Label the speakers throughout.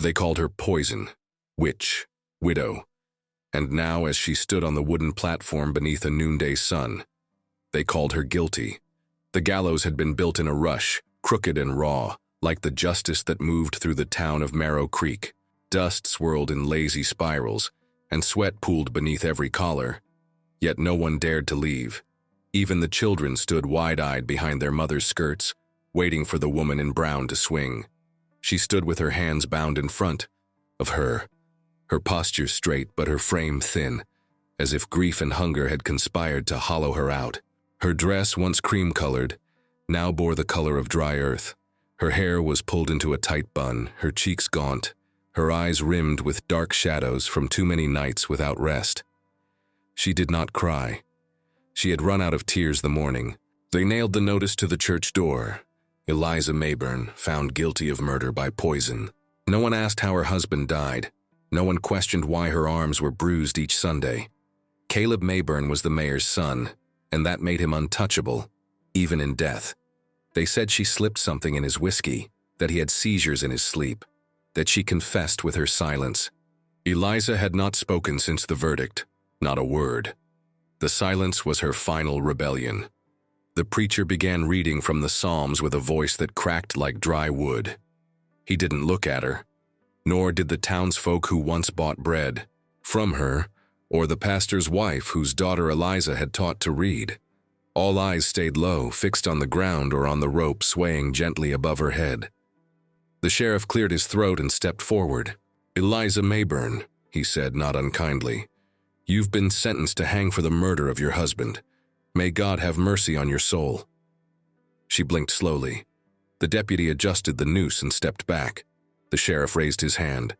Speaker 1: They called her Poison, Witch, Widow, and now as she stood on the wooden platform beneath a noonday sun, they called her guilty. The gallows had been built in a rush, crooked and raw, like the justice that moved through the town of Marrow Creek. Dust swirled in lazy spirals, and sweat pooled beneath every collar. Yet no one dared to leave. Even the children stood wide-eyed behind their mother's skirts, waiting for the woman in brown to swing. She stood with her hands bound in front of her posture straight but her frame thin, as if grief and hunger had conspired to hollow her out. Her dress, once cream-colored, now bore the color of dry earth. Her hair was pulled into a tight bun, her cheeks gaunt, her eyes rimmed with dark shadows from too many nights without rest. She did not cry. She had run out of tears the morning. They nailed the notice to the church door. Eliza Mayburn, found guilty of murder by poison. No one asked how her husband died. No one questioned why her arms were bruised each Sunday. Caleb Mayburn was the mayor's son, and that made him untouchable, even in death. They said she slipped something in his whiskey, that he had seizures in his sleep, that she confessed with her silence. Eliza had not spoken since the verdict, not a word. The silence was her final rebellion. The preacher began reading from the Psalms with a voice that cracked like dry wood. He didn't look at her, nor did the townsfolk who once bought bread from her, or the pastor's wife whose daughter Eliza had taught to read. All eyes stayed low, fixed on the ground or on the rope swaying gently above her head. The sheriff cleared his throat and stepped forward. "Eliza Mayburn," he said, not unkindly, "you've been sentenced to hang for the murder of your husband. May God have mercy on your soul." She blinked slowly. The deputy adjusted the noose and stepped back. The sheriff raised his hand.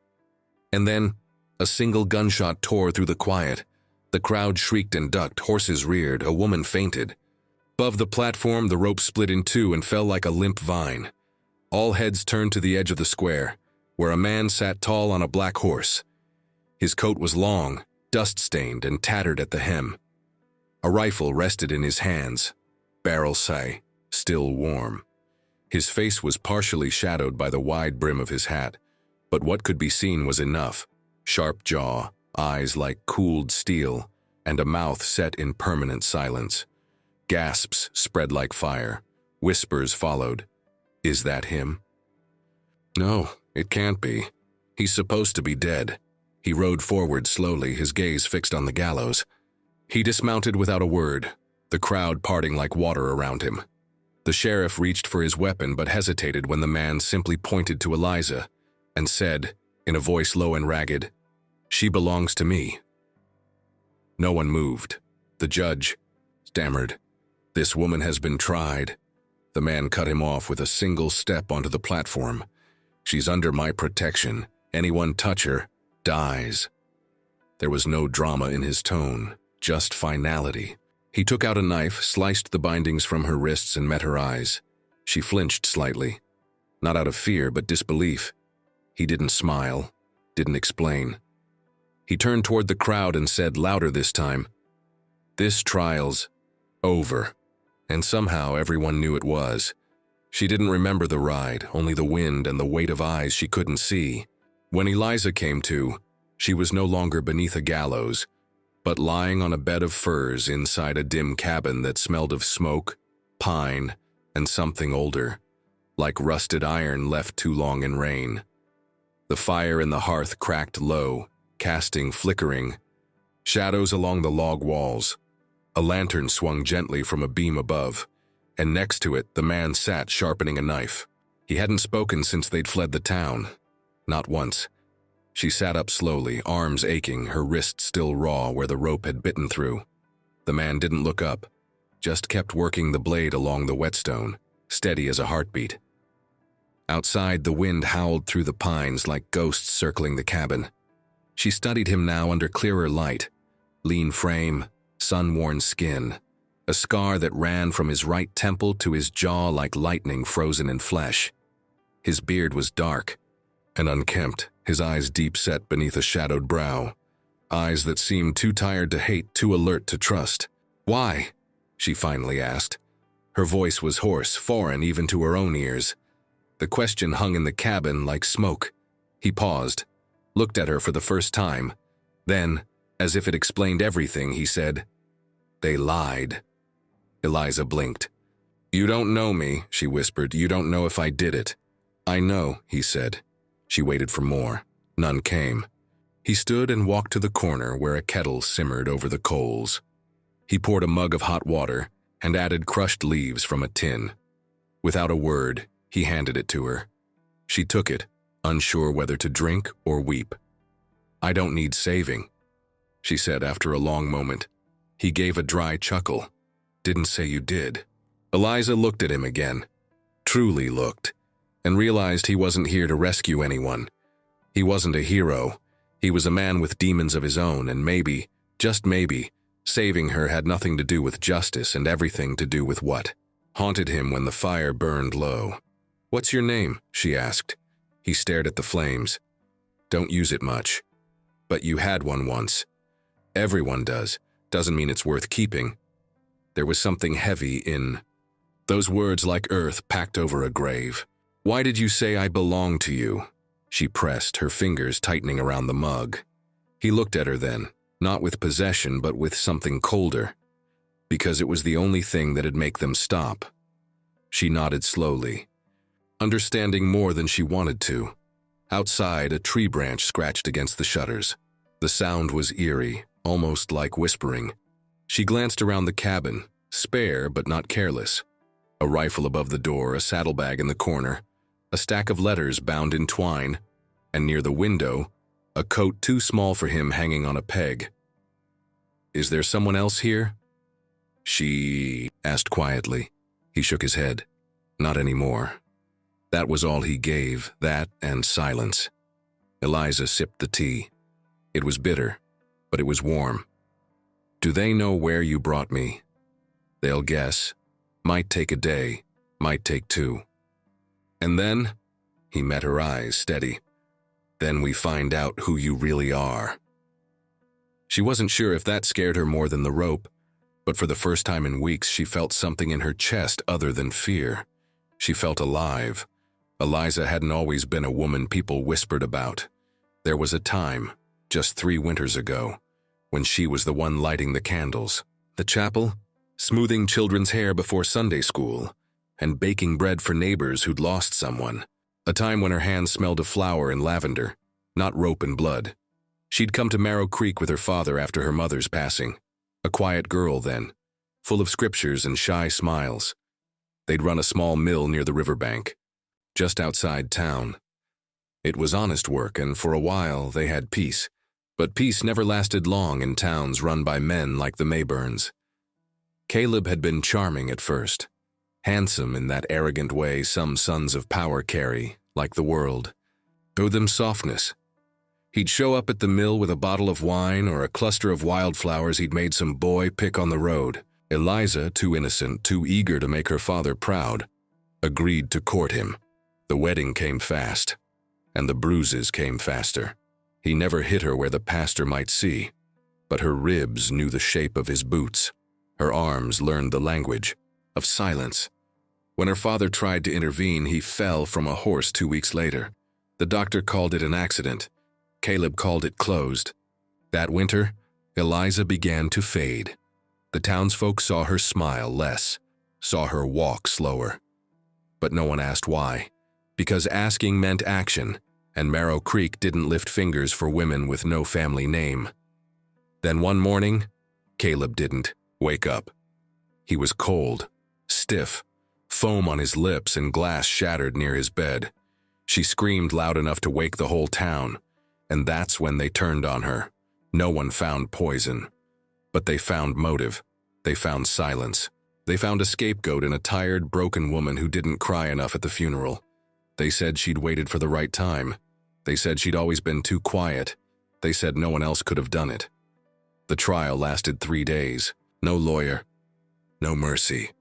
Speaker 1: And then, a single gunshot tore through the quiet. The crowd shrieked and ducked, horses reared, a woman fainted. Above the platform, the rope split in two and fell like a limp vine. All heads turned to the edge of the square, where a man sat tall on a black horse. His coat was long, dust-stained, and tattered at the hem. A rifle rested in his hands, barrel still warm. His face was partially shadowed by the wide brim of his hat, but what could be seen was enough. Sharp jaw, eyes like cooled steel, and a mouth set in permanent silence. Gasps spread like fire. Whispers followed. "Is that him?" "No, it can't be. He's supposed to be dead." He rode forward slowly, his gaze fixed on the gallows. He dismounted without a word, the crowd parting like water around him. The sheriff reached for his weapon but hesitated when the man simply pointed to Eliza and said, in a voice low and ragged, "She belongs to me." No one moved. The judge stammered, "This woman has been tried." The man cut him off with a single step onto the platform. "She's under my protection. Anyone touch her, dies." There was no drama in his tone, just finality. He took out a knife, sliced the bindings from her wrists, and met her eyes. She flinched slightly, not out of fear but disbelief. He didn't smile, didn't explain. He turned toward the crowd and said, louder this time, "This trial's over." And somehow everyone knew it was. She didn't remember the ride, only the wind and the weight of eyes she couldn't see. When Eliza came to, she was no longer beneath a gallows, but lying on a bed of furs inside a dim cabin that smelled of smoke, pine, and something older, like rusted iron left too long in rain. The fire in the hearth cracked low, casting flickering shadows along the log walls. A lantern swung gently from a beam above, and next to it the man sat sharpening a knife. He hadn't spoken since they'd fled the town. Not once. She sat up slowly, arms aching, her wrist still raw where the rope had bitten through. The man didn't look up, just kept working the blade along the whetstone, steady as a heartbeat. Outside, the wind howled through the pines like ghosts circling the cabin. She studied him now under clearer light. Lean frame, sun-worn skin, a scar that ran from his right temple to his jaw like lightning frozen in flesh. His beard was dark and unkempt, his eyes deep-set beneath a shadowed brow, eyes that seemed too tired to hate, too alert to trust. "Why?" she finally asked. Her voice was hoarse, foreign even to her own ears. The question hung in the cabin like smoke. He paused, looked at her for the first time. Then, as if it explained everything, he said, "They lied." Eliza blinked. "You don't know me," she whispered. "You don't know if I did it." "I know," he said. She waited for more. None came. He stood and walked to the corner where a kettle simmered over the coals. He poured a mug of hot water and added crushed leaves from a tin. Without a word, he handed it to her. She took it, unsure whether to drink or weep. "I don't need saving," she said after a long moment. He gave a dry chuckle. "Didn't say you did." Eliza looked at him again, truly looked, and realized he wasn't here to rescue anyone. He wasn't a hero. He was a man with demons of his own, and maybe, just maybe, saving her had nothing to do with justice and everything to do with what haunted him when the fire burned low. "What's your name?" she asked. He stared at the flames. "Don't use it much. But you had one once. Everyone does. Doesn't mean it's worth keeping." There was something heavy in those words, like earth packed over a grave. "Why did you say I belong to you?" She pressed, her fingers tightening around the mug. He looked at her then, not with possession but with something colder, because it was the only thing that'd make them stop. She nodded slowly, understanding more than she wanted to. Outside, a tree branch scratched against the shutters. The sound was eerie, almost like whispering. She glanced around the cabin, spare but not careless. A rifle above the door, a saddlebag in the corner, a stack of letters bound in twine, and near the window, a coat too small for him hanging on a peg. "Is there someone else here?" she asked quietly. He shook his head. Not anymore. That was all he gave, that and silence. Eliza sipped the tea. It was bitter, but it was warm. "Do they know where you brought me?" "They'll guess. Might take a day, might take two." "And then?" He met her eyes, steady. "Then we find out who you really are." She wasn't sure if that scared her more than the rope, but for the first time in weeks she felt something in her chest other than fear. She felt alive. Eliza hadn't always been a woman people whispered about. There was a time, just 3 winters ago, when she was the one lighting the candles. The chapel, smoothing children's hair before Sunday school, and baking bread for neighbors who'd lost someone. A time when her hands smelled of flour and lavender, not rope and blood. She'd come to Marrow Creek with her father after her mother's passing. A quiet girl then, full of scriptures and shy smiles. They'd run a small mill near the riverbank, just outside town. It was honest work, and for a while they had peace. But peace never lasted long in towns run by men like the Mayburns. Caleb had been charming at first, handsome in that arrogant way some sons of power carry, like the world. Owe them softness. He'd show up at the mill with a bottle of wine or a cluster of wildflowers he'd made some boy pick on the road. Eliza, too innocent, too eager to make her father proud, agreed to court him. The wedding came fast, and the bruises came faster. He never hit her where the pastor might see, but her ribs knew the shape of his boots. Her arms learned the language of silence. When her father tried to intervene, he fell from a horse 2 weeks later. The doctor called it an accident. Caleb called it closed. That winter, Eliza began to fade. The townsfolk saw her smile less, saw her walk slower. But no one asked why, because asking meant action, and Marrow Creek didn't lift fingers for women with no family name. Then one morning, Caleb didn't wake up. He was cold, stiff, foam on his lips and glass shattered near his bed. She screamed loud enough to wake the whole town, and that's when they turned on her. No one found poison, but they found motive. They found silence. They found a scapegoat in a tired, broken woman who didn't cry enough at the funeral. They said she'd waited for the right time. They said she'd always been too quiet. They said no one else could have done it. The trial lasted 3 days. No lawyer, no mercy.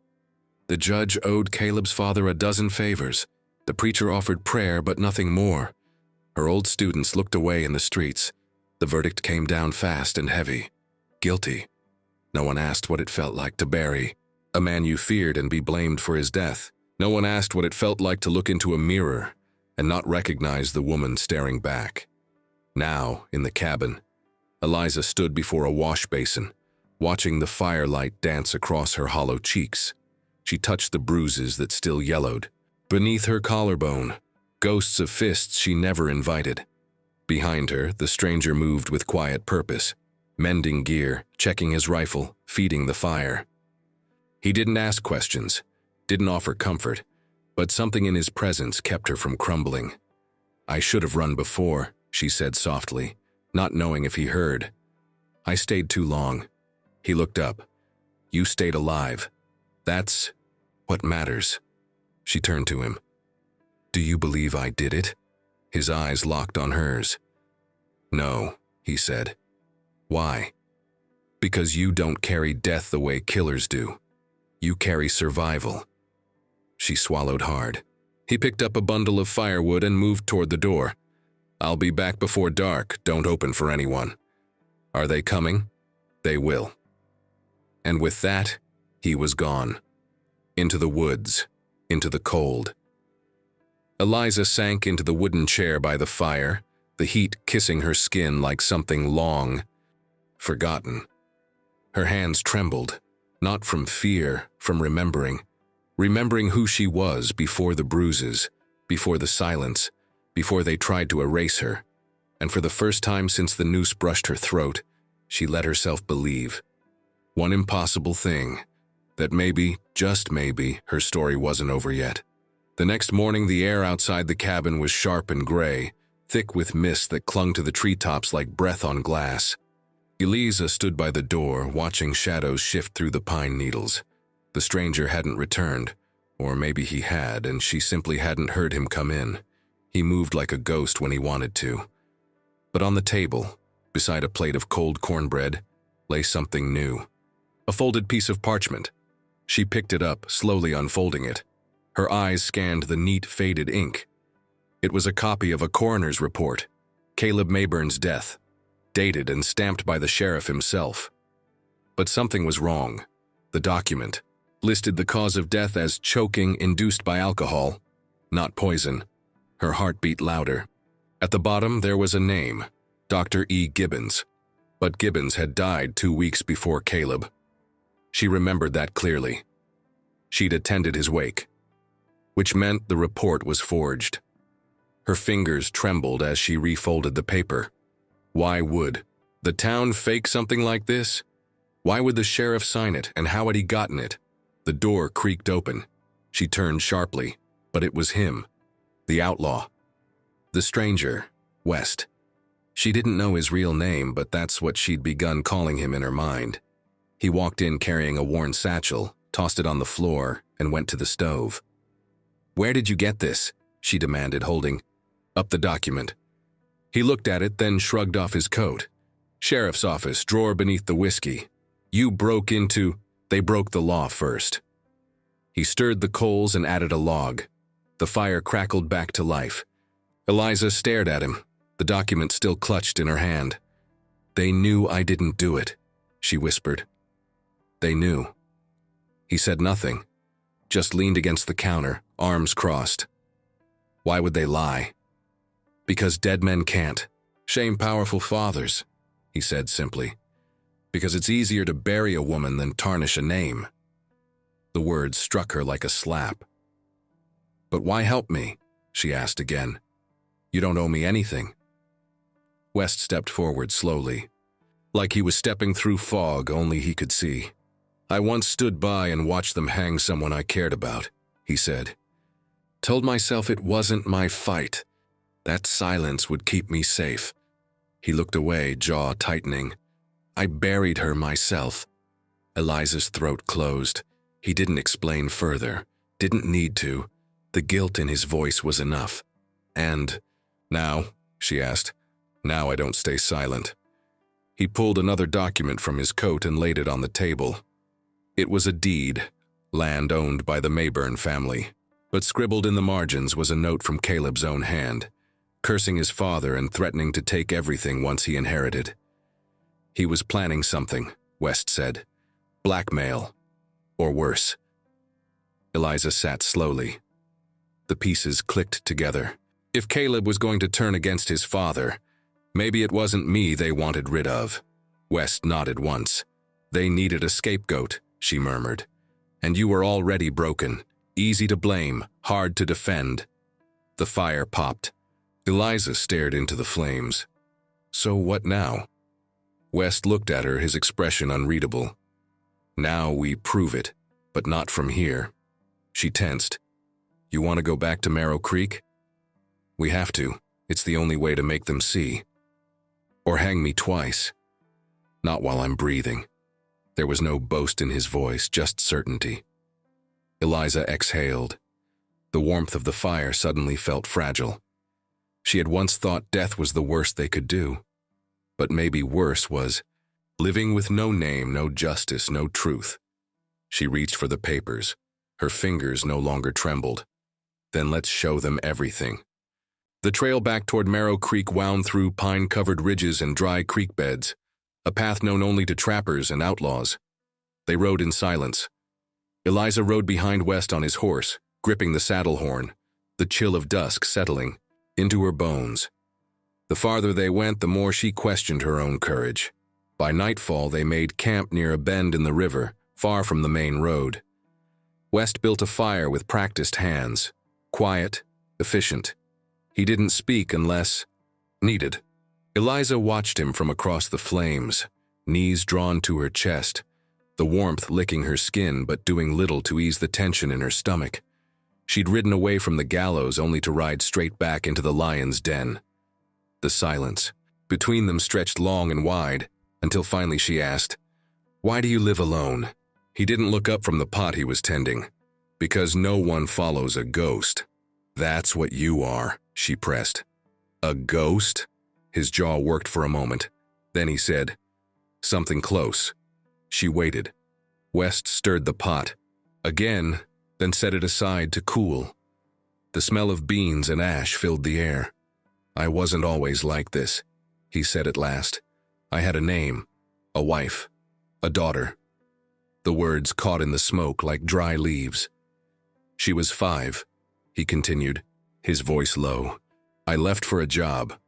Speaker 1: The judge owed Caleb's father a dozen favors. The preacher offered prayer, but nothing more. Her old students looked away in the streets. The verdict came down fast and heavy. Guilty. No one asked what it felt like to bury a man you feared and be blamed for his death. No one asked what it felt like to look into a mirror and not recognize the woman staring back. Now, in the cabin, Eliza stood before a wash basin, watching the firelight dance across her hollow cheeks. She touched the bruises that still yellowed. Beneath her collarbone, ghosts of fists she never invited. Behind her, the stranger moved with quiet purpose, mending gear, checking his rifle, feeding the fire. He didn't ask questions, didn't offer comfort, but something in his presence kept her from crumbling. "I should have run before," she said softly, not knowing if he heard. "I stayed too long." He looked up. "You stayed alive. That's what matters." She turned to him. "Do you believe I did it?" His eyes locked on hers. "No," he said. "Why?" "Because you don't carry death the way killers do. You carry survival." She swallowed hard. He picked up a bundle of firewood and moved toward the door. "I'll be back before dark. Don't open for anyone." "Are they coming?" "They will." And with that, he was gone. Into the woods, into the cold. Eliza sank into the wooden chair by the fire, the heat kissing her skin like something long forgotten. Her hands trembled, not from fear, from remembering who she was before the bruises, before the silence, before they tried to erase her. And for the first time since the noose brushed her throat, she let herself believe one impossible thing, that maybe, just maybe, her story wasn't over yet. The next morning, the air outside the cabin was sharp and gray, thick with mist that clung to the treetops like breath on glass. Eliza stood by the door, watching shadows shift through the pine needles. The stranger hadn't returned, or maybe he had, and she simply hadn't heard him come in. He moved like a ghost when he wanted to. But on the table, beside a plate of cold cornbread, lay something new. A folded piece of parchment. She picked it up, slowly unfolding it. Her eyes scanned the neat, faded ink. It was a copy of a coroner's report, Caleb Mayburn's death, dated and stamped by the sheriff himself. But something was wrong. The document listed the cause of death as choking induced by alcohol, not poison. Her heart beat louder. At the bottom there was a name, Dr. E. Gibbons. But Gibbons had died 2 weeks before Caleb. She remembered that clearly. She'd attended his wake, which meant the report was forged. Her fingers trembled as she refolded the paper. Why would the town fake something like this? Why would the sheriff sign it, and how had he gotten it? The door creaked open. She turned sharply, but it was him, the outlaw. The stranger, West. She didn't know his real name, but that's what she'd begun calling him in her mind. He walked in carrying a worn satchel, tossed it on the floor, and went to the stove. "Where did you get this?" she demanded, holding up the document. He looked at it, then shrugged off his coat. "Sheriff's office, drawer beneath the whiskey. You broke into..." "They broke the law first." He stirred the coals and added a log. The fire crackled back to life. Eliza stared at him, the document still clutched in her hand. "They knew I didn't do it," she whispered. "They knew." He said nothing, just leaned against the counter, arms crossed. "Why would they lie?" "Because dead men can't shame powerful fathers," he said simply. "Because it's easier to bury a woman than tarnish a name." The words struck her like a slap. "But why help me?" she asked again. "You don't owe me anything." West stepped forward slowly, like he was stepping through fog only he could see. "I once stood by and watched them hang someone I cared about," he said. "Told myself it wasn't my fight. That silence would keep me safe." He looked away, jaw tightening. "I buried her myself." Eliza's throat closed. He didn't explain further, didn't need to. The guilt in his voice was enough. "And now?" she asked. "Now I don't stay silent." He pulled another document from his coat and laid it on the table. It was a deed, land owned by the Mayburn family, but scribbled in the margins was a note from Caleb's own hand, cursing his father and threatening to take everything once he inherited. He was planning something, West said. Blackmail, or worse. Eliza sat slowly. The pieces clicked together. If Caleb was going to turn against his father, maybe it wasn't me they wanted rid of. West nodded once. They needed a scapegoat, she murmured. And you were already broken. Easy to blame, hard to defend. The fire popped. Eliza stared into the flames. So what now? West looked at her, his expression unreadable. Now we prove it, but not from here. She tensed. You want to go back to Marrow Creek? We have to. It's the only way to make them see. Or hang me twice. Not while I'm breathing. There was no boast in his voice, just certainty. Eliza exhaled. The warmth of the fire suddenly felt fragile. She had once thought death was the worst they could do. But maybe worse was living with no name, no justice, no truth. She reached for the papers. Her fingers no longer trembled. Then let's show them everything. The trail back toward Marrow Creek wound through pine-covered ridges and dry creek beds, a path known only to trappers and outlaws. They rode in silence. Eliza rode behind West on his horse, gripping the saddle horn, the chill of dusk settling into her bones. The farther they went, the more she questioned her own courage. By nightfall, they made camp near a bend in the river, far from the main road. West built a fire with practiced hands, quiet, efficient. He didn't speak unless needed. Eliza watched him from across the flames, knees drawn to her chest, the warmth licking her skin but doing little to ease the tension in her stomach. She'd ridden away from the gallows only to ride straight back into the lion's den. The silence between them stretched long and wide, until finally she asked, "Why do you live alone?" He didn't look up from the pot he was tending. "Because no one follows a ghost." "That's what you are," she pressed. "A ghost?" His jaw worked for a moment. Then he said, "Something close." She waited. West stirred the pot. Again, then set it aside to cool. The smell of beans and ash filled the air. "I wasn't always like this," he said at last. "I had a name, a wife, a daughter." The words caught in the smoke like dry leaves. "She was 5, he continued, his voice low. "I left for a job.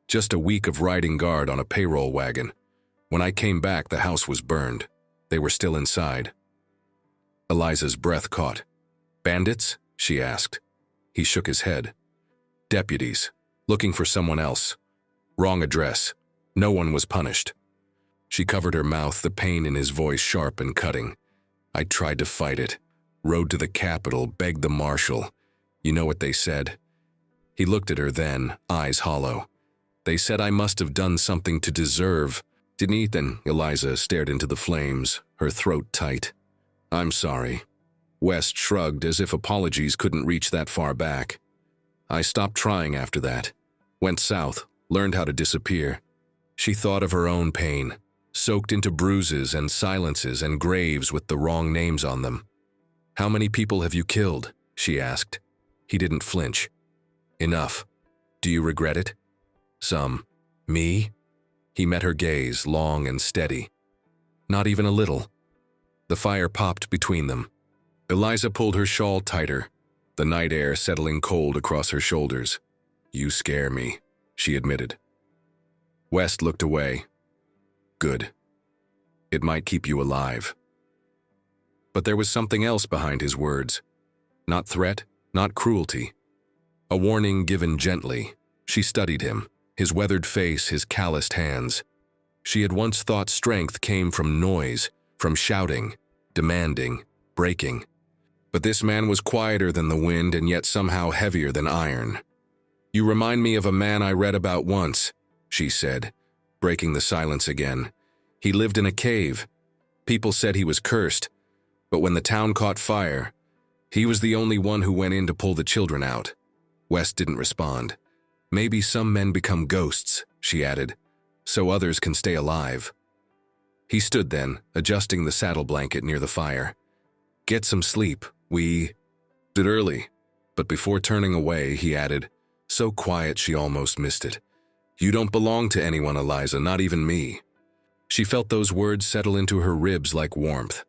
Speaker 1: Just a week of riding guard on a payroll wagon. When I came back, the house was burned. They were still inside." Eliza's breath caught. "Bandits?" she asked. He shook his head. "Deputies, looking for someone else. Wrong address. No one was punished." She covered her mouth, the pain in his voice sharp and cutting. "I tried to fight it. Rode to the Capitol, begged the marshal. You know what they said?" He looked at her then, eyes hollow. "They said I must have done something to deserve." "Didn't he?" Then Eliza stared into the flames, her throat tight. "I'm sorry." West shrugged as if apologies couldn't reach that far back. "I stopped trying after that. Went south, learned how to disappear." She thought of her own pain, soaked into bruises and silences and graves with the wrong names on them. "How many people have you killed?" she asked. He didn't flinch. "Enough. Do you regret it?" "Some." "Me?" He met her gaze, long and steady. "Not even a little." The fire popped between them. Eliza pulled her shawl tighter, the night air settling cold across her shoulders. "You scare me," she admitted. West looked away. "Good. It might keep you alive." But there was something else behind his words. Not threat, not cruelty. A warning given gently. She studied him, his weathered face, his calloused hands. She had once thought strength came from noise, from shouting, demanding, breaking. But this man was quieter than the wind and yet somehow heavier than iron. "You remind me of a man I read about once," she said, breaking the silence again. "He lived in a cave. People said he was cursed, but when the town caught fire, he was the only one who went in to pull the children out." West didn't respond. "Maybe some men become ghosts," she added, "so others can stay alive." He stood then, adjusting the saddle blanket near the fire. "Get some sleep. We did early." But before turning away, he added, so quiet she almost missed it, "You don't belong to anyone, Eliza, not even me." She felt those words settle into her ribs like warmth.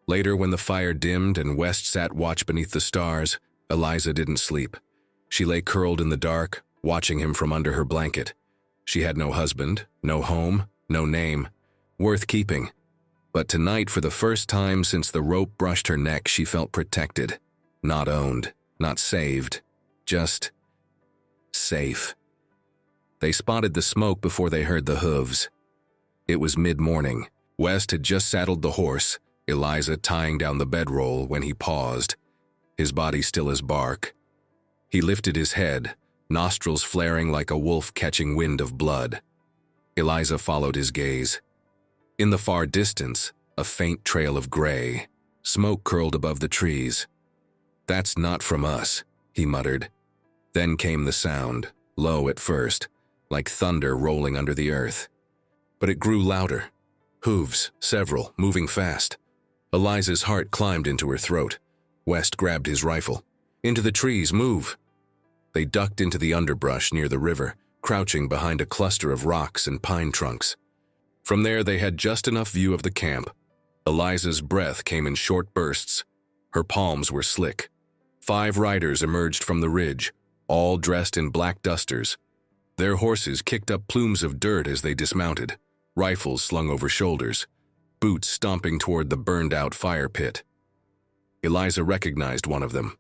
Speaker 1: Later, when the fire dimmed and West sat watch beneath the stars, Eliza didn't sleep. She lay curled in the dark, watching him from under her blanket. She had no husband, no home, no name, worth keeping. But tonight, for the first time since the rope brushed her neck, she felt protected. Not owned, not saved, just safe. They spotted the smoke before they heard the hooves. It was mid-morning. West had just saddled the horse, Eliza tying down the bedroll, when he paused, his body still as bark. He lifted his head, nostrils flaring like a wolf catching wind of blood. Eliza followed his gaze. In the far distance, a faint trail of gray. Smoke curled above the trees. "That's not from us," he muttered. Then came the sound, low at first, like thunder rolling under the earth. But it grew louder. Hooves, several, moving fast. Eliza's heart climbed into her throat. West grabbed his rifle. "Into the trees, move!" They ducked into the underbrush near the river, crouching behind a cluster of rocks and pine trunks. From there they had just enough view of the camp. Eliza's breath came in short bursts. Her palms were slick. 5 riders emerged from the ridge, all dressed in black dusters. Their horses kicked up plumes of dirt as they dismounted, rifles slung over shoulders, boots stomping toward the burned-out fire pit. Eliza recognized one of them,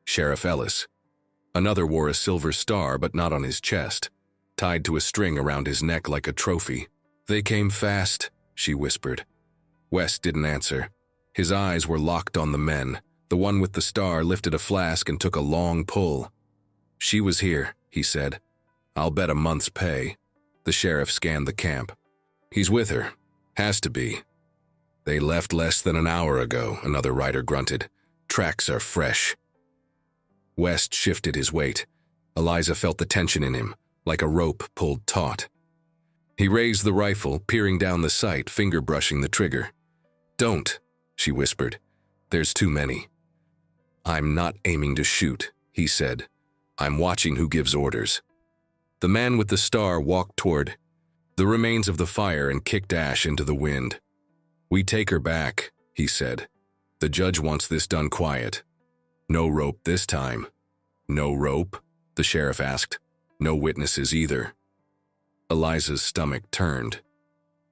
Speaker 1: Sheriff Ellis. Another wore a silver star, but not on his chest, tied to a string around his neck like a trophy. "They came fast," she whispered. West didn't answer. His eyes were locked on the men. The one with the star lifted a flask and took a long pull. "She was here," he said. "I'll bet a month's pay." The sheriff scanned the camp. "He's with her. Has to be." "They left less than an hour ago," another rider grunted. "Tracks are fresh." West shifted his weight. Eliza felt the tension in him, like a rope pulled taut. He raised the rifle, peering down the sight, finger brushing the trigger. "Don't," she whispered. "There's too many." "I'm not aiming to shoot," he said. "I'm watching who gives orders." The man with the star walked toward the remains of the fire and kicked ash into the wind. "We take her back," he said. "The judge wants this done quiet." "No rope this time." "No rope?" the sheriff asked. "No witnesses either." Eliza's stomach turned.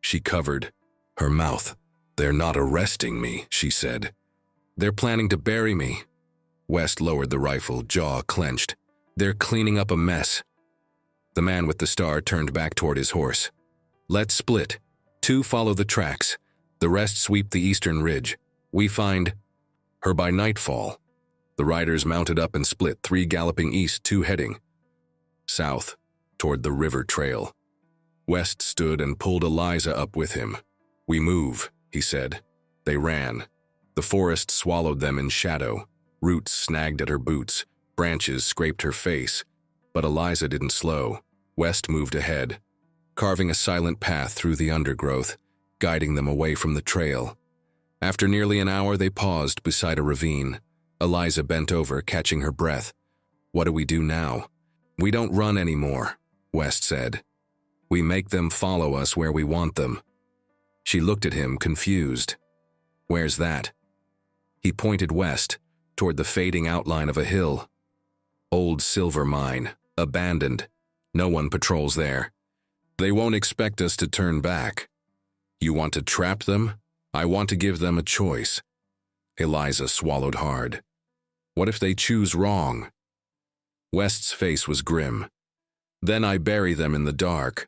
Speaker 1: She covered her mouth. "They're not arresting me," she said. "They're planning to bury me." West lowered the rifle, jaw clenched. "They're cleaning up a mess." The man with the star turned back toward his horse. "Let's split. 2 follow the tracks. The rest sweep the eastern ridge. We find her by nightfall." The riders mounted up and split, 3 galloping east, 2 heading south, toward the river trail. West stood and pulled Eliza up with him. "We move," he said. They ran. The forest swallowed them in shadow. Roots snagged at her boots. Branches scraped her face. But Eliza didn't slow. West moved ahead, carving a silent path through the undergrowth, guiding them away from the trail. After nearly an hour, they paused beside a ravine. Eliza bent over, catching her breath. "What do we do now?" "We don't run anymore," West said. "We make them follow us where we want them." She looked at him, confused. "Where's that?" He pointed west, toward the fading outline of a hill. "Old silver mine, abandoned. No one patrols there. They won't expect us to turn back." "You want to trap them?" "I want to give them a choice." Eliza swallowed hard. "What if they choose wrong?" West's face was grim. "Then I bury them in the dark."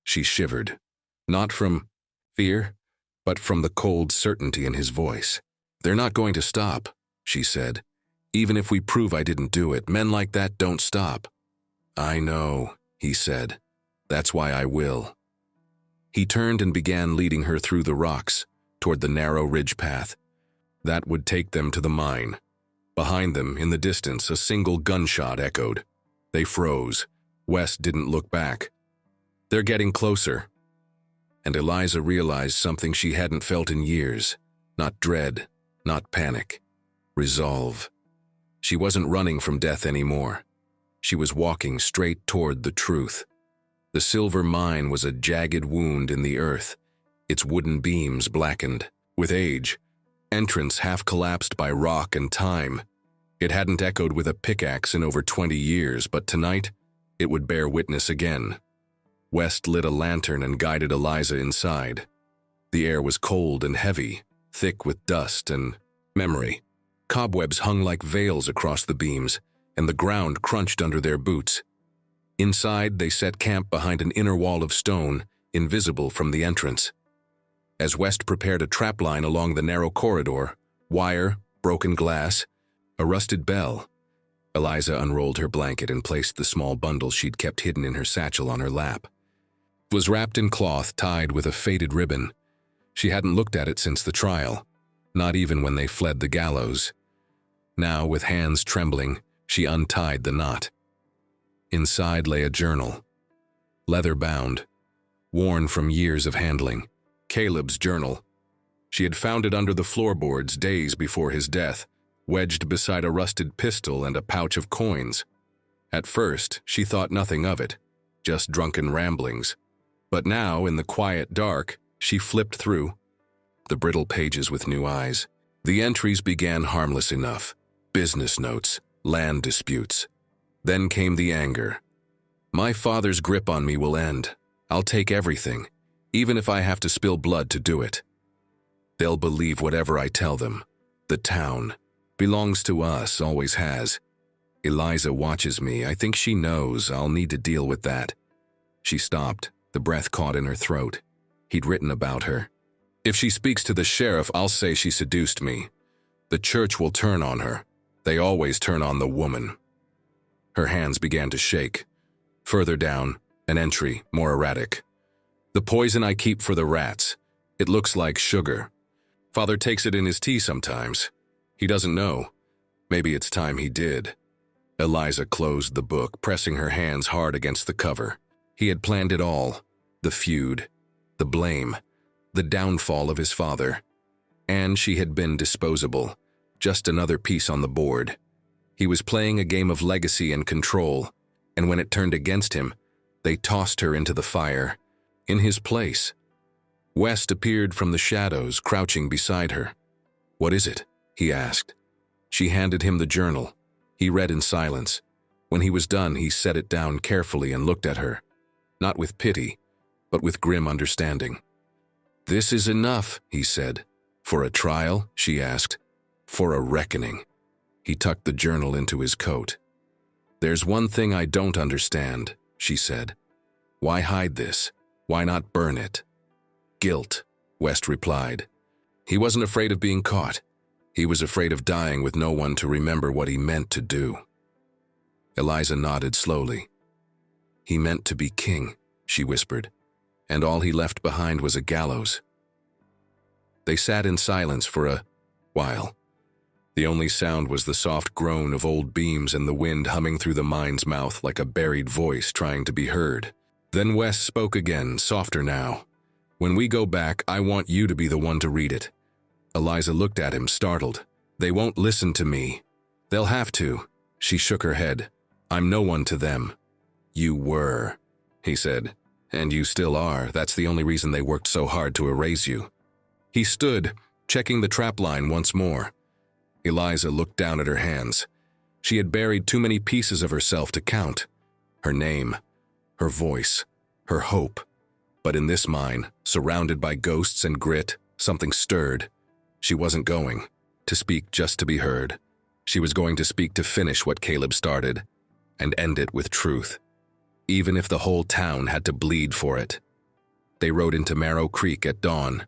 Speaker 1: She shivered, not from fear, but from the cold certainty in his voice. "They're not going to stop," she said. "Even if we prove I didn't do it, men like that don't stop." "I know," he said. "That's why I will." He turned and began leading her through the rocks, toward the narrow ridge path. That would take them to the mine. Behind them, in the distance, a single gunshot echoed. They froze. West didn't look back. "They're getting closer." And Eliza realized something she hadn't felt in years. Not dread, not panic. Resolve. She wasn't running from death anymore. She was walking straight toward the truth. The silver mine was a jagged wound in the earth, its wooden beams blackened. With age, entrance half collapsed by rock and time. It hadn't echoed with a pickaxe in over 20 years, but tonight, It would bear witness again. West lit a lantern and guided Eliza inside. The air was cold and heavy, thick with dust and memory. Cobwebs hung like veils across the beams, and the ground crunched under their boots. Inside, they set camp behind an inner wall of stone, invisible from the entrance. As West prepared a trapline along the narrow corridor, wire, broken glass, a rusted bell, Eliza unrolled her blanket and placed the small bundle she'd kept hidden in her satchel on her lap. It was wrapped in cloth tied with a faded ribbon. She hadn't looked at it since the trial, not even when they fled the gallows. Now, with hands trembling, she untied the knot. Inside lay a journal, leather-bound, worn from years of handling. Caleb's journal. She had found it under the floorboards days before his death, wedged beside a rusted pistol and a pouch of coins. At first, she thought nothing of it, just drunken ramblings. But now, in the quiet dark, she flipped through the brittle pages with new eyes. The entries began harmless enough. Business notes, land disputes. Then came the anger. My father's grip on me will end. I'll take everything, even if I have to spill blood to do it. They'll believe whatever I tell them. The town belongs to us, always has. Eliza watches me. I think she knows I'll need to deal with that. She stopped, the breath caught in her throat. He'd written about her. If she speaks to the sheriff, I'll say she seduced me. The church will turn on her. They always turn on the woman. Her hands began to shake. Further down, an entry, more erratic. The poison I keep for the rats. It looks like sugar. Father takes it in his tea sometimes. He doesn't know. Maybe it's time he did. Eliza closed the book, pressing her hands hard against the cover. He had planned it all. The feud, the blame, the downfall of his father. And she had been disposable, just another piece on the board. He was playing a game of legacy and control, and when it turned against him, they tossed her into the fire. In his place, West appeared from the shadows, crouching beside her. "What is it?" he asked. She handed him the journal. He read in silence. When he was done, he set it down carefully and looked at her, not with pity, but with grim understanding. "This is enough," he said. "For a trial?" she asked. "For a reckoning." He tucked the journal into his coat. "There's one thing I don't understand," she said. "Why hide this? Why not burn it?" "Guilt," West replied. He wasn't afraid of being caught. He was afraid of dying with no one to remember what he meant to do. Eliza nodded slowly. "He meant to be king," she whispered, "and all he left behind was a gallows." They sat in silence for a while. The only sound was the soft groan of old beams and the wind humming through the mine's mouth like a buried voice trying to be heard. Then Wes spoke again, softer now. "When we go back, I want you to be the one to read it." Eliza looked at him, startled. "They won't listen to me." "They'll have to." She shook her head. "I'm no one to them." "You were," he said. "And you still are. That's the only reason they worked so hard to erase you." He stood, checking the trapline once more. Eliza looked down at her hands. She had buried too many pieces of herself to count. Her name, her voice, her hope. But in this mine, surrounded by ghosts and grit, something stirred. She wasn't going to speak just to be heard. She was going to speak to finish what Caleb started, and end it with truth, even if the whole town had to bleed for it. They rode into Marrow Creek at dawn.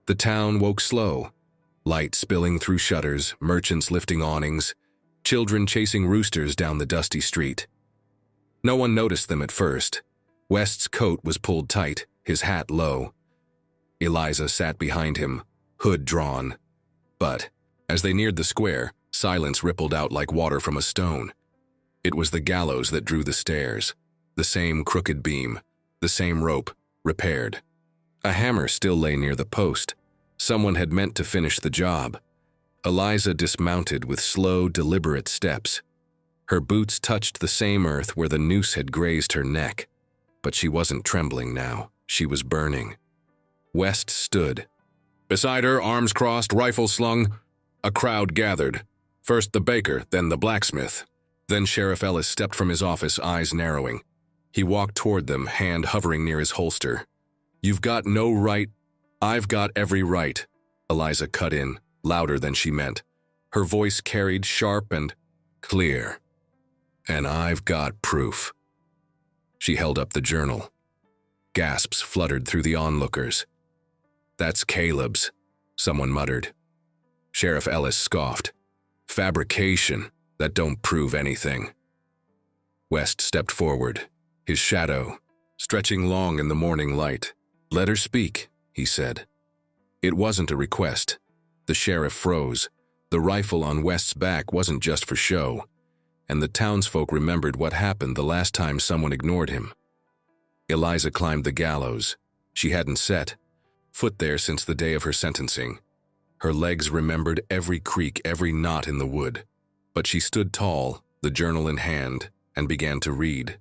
Speaker 1: The town woke slow. Light spilling through shutters, merchants lifting awnings, children chasing roosters down the dusty street. No one noticed them at first. West's coat was pulled tight, his hat low. Eliza sat behind him, hood drawn. But, as they neared the square, silence rippled out like water from a stone. It was the gallows that drew the stairs. The same crooked beam, the same rope, repaired. A hammer still lay near the post. Someone had meant to finish the job. Eliza dismounted with slow, deliberate steps. Her boots touched the same earth where the noose had grazed her neck. But she wasn't trembling now. She was burning. West stood. Beside her, arms crossed, rifle slung, a crowd gathered. First the baker, then the blacksmith. Then Sheriff Ellis stepped from his office, eyes narrowing. He walked toward them, hand hovering near his holster. "You've got no right." "I've got every right," Eliza cut in, louder than she meant. Her voice carried sharp and clear. "And I've got proof." She held up the journal. Gasps fluttered through the onlookers. "That's Caleb's," someone muttered. Sheriff Ellis scoffed. "Fabrication. That don't prove anything." West stepped forward, his shadow stretching long in the morning light. "Let her speak," he said. It wasn't a request. The sheriff froze. The rifle on West's back wasn't just for show, and the townsfolk remembered what happened the last time someone ignored him. Eliza climbed the gallows. She hadn't set foot there since the day of her sentencing. Her legs remembered every creak, every knot in the wood. But she stood tall, the journal in hand, and began to read.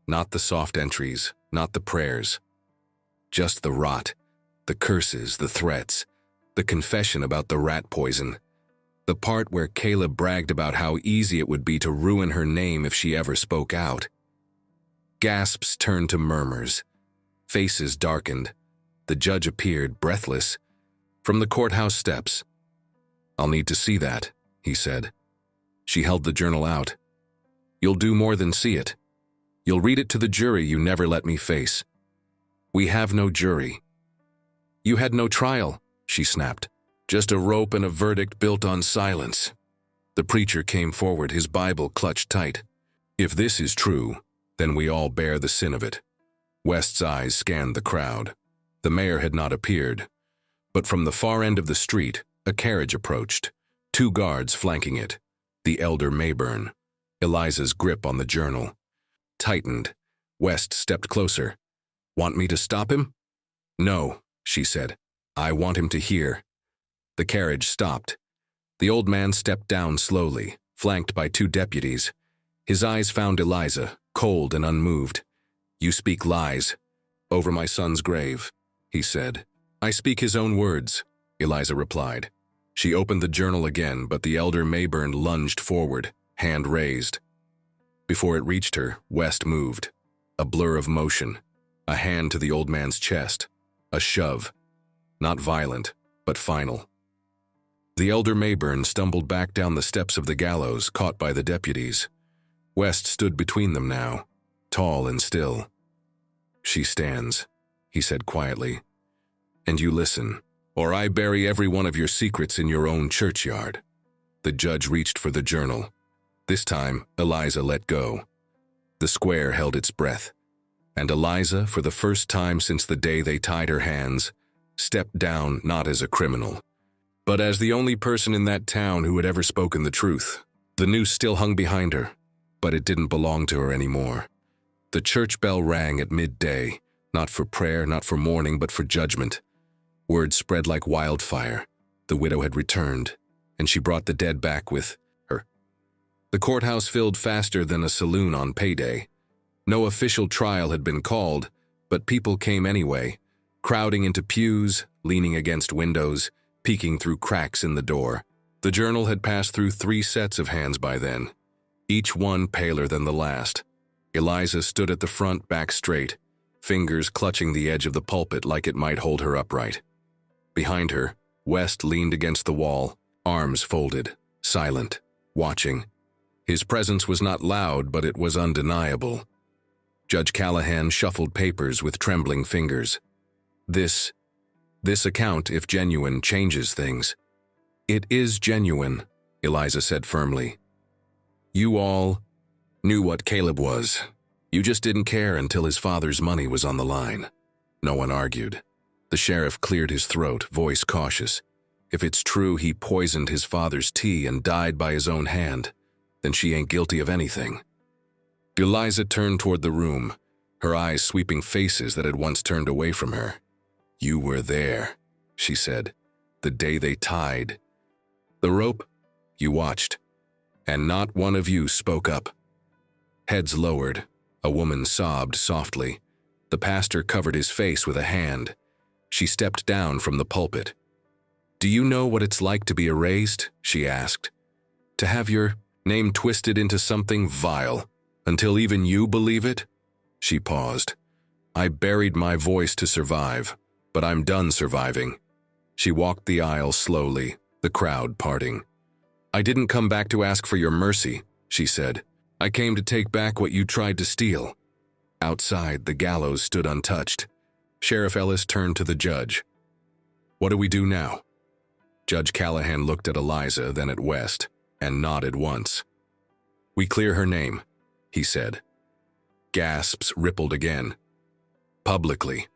Speaker 1: Not the soft entries, not the prayers. Just the rot, the curses, the threats, the confession about the rat poison. The part where Caleb bragged about how easy it would be to ruin her name if she ever spoke out. Gasps turned to murmurs. Faces darkened. The judge appeared, breathless, from the courthouse steps. "I'll need to see that," he said. She held the journal out. "You'll do more than see it. You'll read it to the jury you never let me face." "We have no jury." "You had no trial," she snapped. "Just a rope and a verdict built on silence." The preacher came forward, his Bible clutched tight. "If this is true, then we all bear the sin of it." West's eyes scanned the crowd. The mayor had not appeared, but from the far end of the street, a carriage approached, 2 guards flanking it. The elder Mayburn. Eliza's grip on the journal tightened. West stepped closer. "Want me to stop him?" "No," she said. "I want him to hear." The carriage stopped. The old man stepped down slowly, flanked by 2 deputies. His eyes found Eliza, cold and unmoved. "You speak lies. Over my son's grave," he said. "I speak his own words," Eliza replied. She opened the journal again, but the elder Mayburn lunged forward, hand raised. Before it reached her, West moved. A blur of motion. A hand to the old man's chest. A shove. Not violent, but final. The elder Mayburn stumbled back down the steps of the gallows, caught by the deputies. West stood between them now, tall and still. "She stands," he said quietly. "And you listen, or I bury every one of your secrets in your own churchyard." The judge reached for the journal. This time, Eliza let go. The square held its breath, and Eliza, for the first time since the day they tied her hands, stepped down not as a criminal, but as the only person in that town who had ever spoken the truth. The noose still hung behind her, but it didn't belong to her anymore. The church bell rang at midday, not for prayer, not for mourning, but for judgment. Word spread like wildfire. The widow had returned, and she brought the dead back with her. The courthouse filled faster than a saloon on payday. No official trial had been called, but people came anyway, crowding into pews, leaning against windows, peeking through cracks in the door. The journal had passed through 3 sets of hands by then, each one paler than the last. Eliza stood at the front, back straight, fingers clutching the edge of the pulpit like it might hold her upright. Behind her, West leaned against the wall, arms folded, silent, watching. His presence was not loud, but it was undeniable. Judge Callahan shuffled papers with trembling fingers. This account, if genuine, changes things." "It is genuine," Eliza said firmly. "You all knew what Caleb was. You just didn't care until his father's money was on the line." No one argued. The sheriff cleared his throat, voice cautious. "If it's true he poisoned his father's tea and died by his own hand, then she ain't guilty of anything." Eliza turned toward the room, her eyes sweeping faces that had once turned away from her. "You were there," she said, "the day they tied the rope. You watched, and not one of you spoke up." Heads lowered. A woman sobbed softly. The pastor covered his face with a hand. She stepped down from the pulpit. "Do you know what it's like to be erased?" she asked. "To have your name twisted into something vile, until even you believe it?" She paused. I buried my voice to survive, but I'm done surviving. She walked the aisle slowly, the crowd parting. I didn't come back to ask for your mercy, she said. I came to take back what you tried to steal. Outside, the gallows stood untouched. Sheriff Ellis turned to the judge. What do we do now? Judge Callahan looked at Eliza, then at West, and nodded once. We clear her name, he said. Gasps rippled again. Publicly,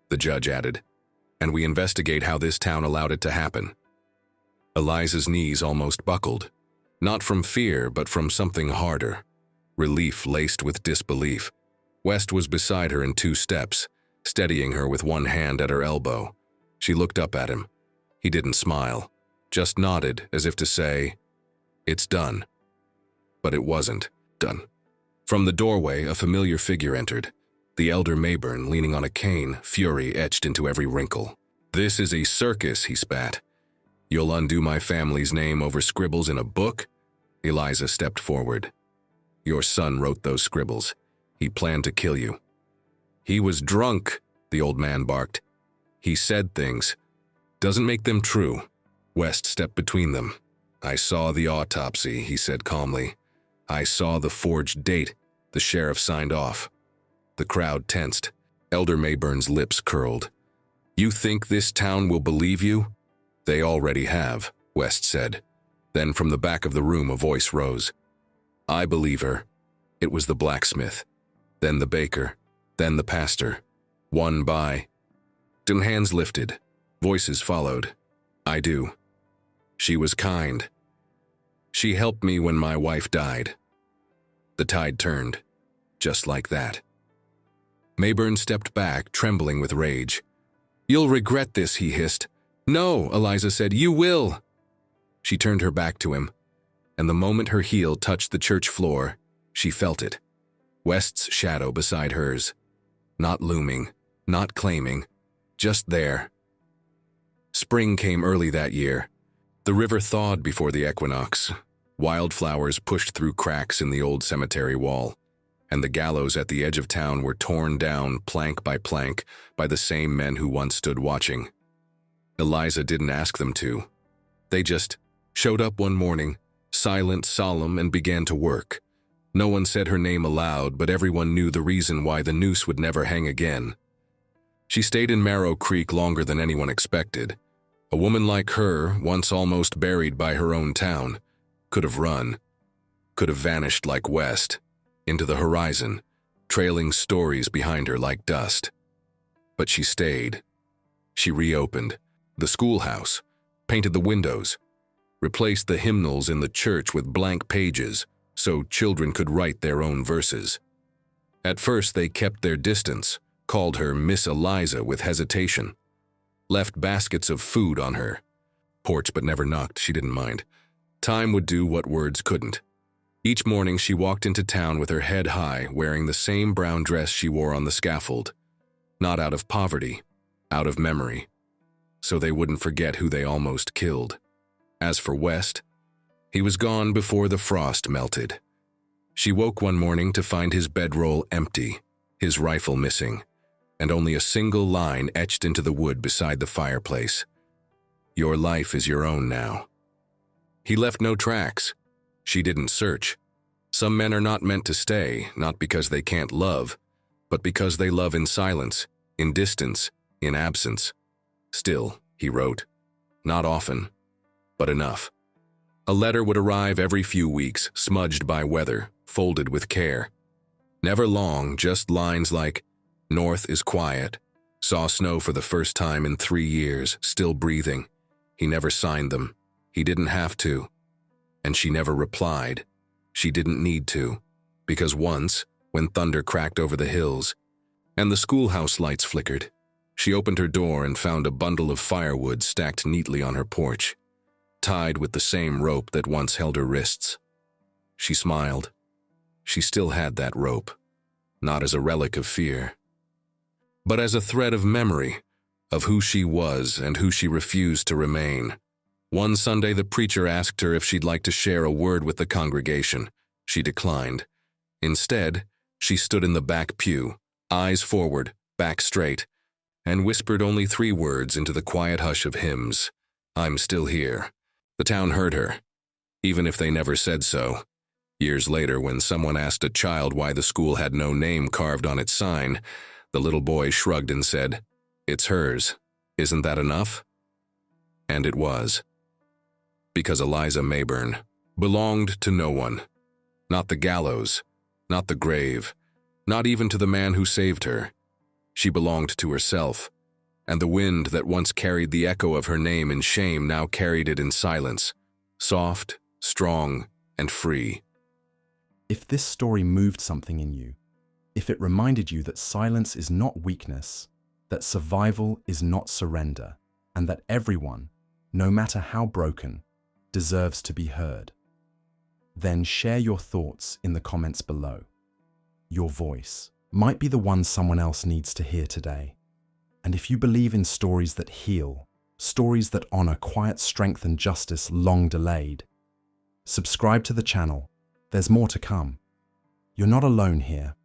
Speaker 1: the judge added, and we investigate how this town allowed it to happen. Eliza's knees almost buckled, not from fear, but from something harder. Relief laced with disbelief. West was beside her in 2 steps, steadying her with one hand at her elbow. She looked up at him. He didn't smile, just nodded as if to say, it's done. But it wasn't done. From the doorway, a familiar figure entered. The elder Mayburn, leaning on a cane, fury etched into every wrinkle. This is a circus, he spat. You'll undo my family's name over scribbles in a book? Eliza stepped forward. Your son wrote those scribbles. He planned to kill you. He was drunk, the old man barked. He said things. Doesn't make them true. West stepped between them. I saw the autopsy, he said calmly. I saw the forged date. The sheriff signed off. The crowd tensed. Elder Mayburn's lips curled. You think this town will believe you? They already have, West said. Then from the back of the room a voice rose. I believe her. It was the blacksmith, then the baker, then the pastor. One by. Hands lifted. Voices followed. I do. She was kind. She helped me when my wife died. The tide turned, just like that. Mayburn stepped back, trembling with rage. You'll regret this, he hissed. No, Eliza said, you will. She turned her back to him, and the moment her heel touched the church floor, she felt it. West's shadow beside hers. Not looming, not claiming, just there. Spring came early that year. The river thawed before the equinox. Wildflowers pushed through cracks in the old cemetery wall, and the gallows at the edge of town were torn down plank by the same men who once stood watching. Eliza didn't ask them to. They just showed up one morning, silent, solemn, and began to work. No one said her name aloud, but everyone knew the reason why the noose would never hang again. She stayed in Marrow Creek longer than anyone expected. A woman like her, once almost buried by her own town, could have run, could have vanished like West, into the horizon, trailing stories behind her like dust. But she stayed. She reopened the schoolhouse, painted the windows, replaced the hymnals in the church with blank pages so children could write their own verses. At first they kept their distance, called her Miss Eliza with hesitation, left baskets of food on her porch but never knocked, she didn't mind. Time would do what words couldn't. Each morning she walked into town with her head high, wearing the same brown dress she wore on the scaffold. Not out of poverty, out of memory. So they wouldn't forget who they almost killed. As for West, he was gone before the frost melted. She woke one morning to find his bedroll empty, his rifle missing, and only a single line etched into the wood beside the fireplace. Your life is your own now. He left no tracks. She didn't search. Some men are not meant to stay, not because they can't love, but because they love in silence, in distance, in absence. Still, he wrote, not often, but enough. A letter would arrive every few weeks, smudged by weather, folded with care. Never long, just lines like, North is quiet, saw snow for the first time in 3 years, still breathing. He never signed them. He didn't have to. And she never replied. She didn't need to. Because once, when thunder cracked over the hills, and the schoolhouse lights flickered, she opened her door and found a bundle of firewood stacked neatly on her porch, tied with the same rope that once held her wrists. She smiled. She still had that rope, not as a relic of fear, but as a thread of memory, of who she was and who she refused to remain. One Sunday, the preacher asked her if she'd like to share a word with the congregation. She declined. Instead, She stood in the back pew, eyes forward, back straight, and whispered only 3 words into the quiet hush of hymns. I'm still here. The town heard her, even if they never said so. Years later, when someone asked a child why the school had no name carved on its sign, the little boy shrugged and said, "It's hers. Isn't that enough?" And it was. Because Eliza Mayburn belonged to no one. Not the gallows, not the grave, not even to the man who saved her. She belonged to herself, and the wind that once carried the echo of her name in shame now carried it in silence, soft, strong, and free.
Speaker 2: If this story moved something in you, if it reminded you that silence is not weakness, that survival is not surrender, and that everyone, no matter how broken, deserves to be heard, then share your thoughts in the comments below. Your voice might be the one someone else needs to hear today. And if you believe in stories that heal, stories that honor quiet strength and justice long delayed, subscribe to the channel. There's more to come. You're not alone here.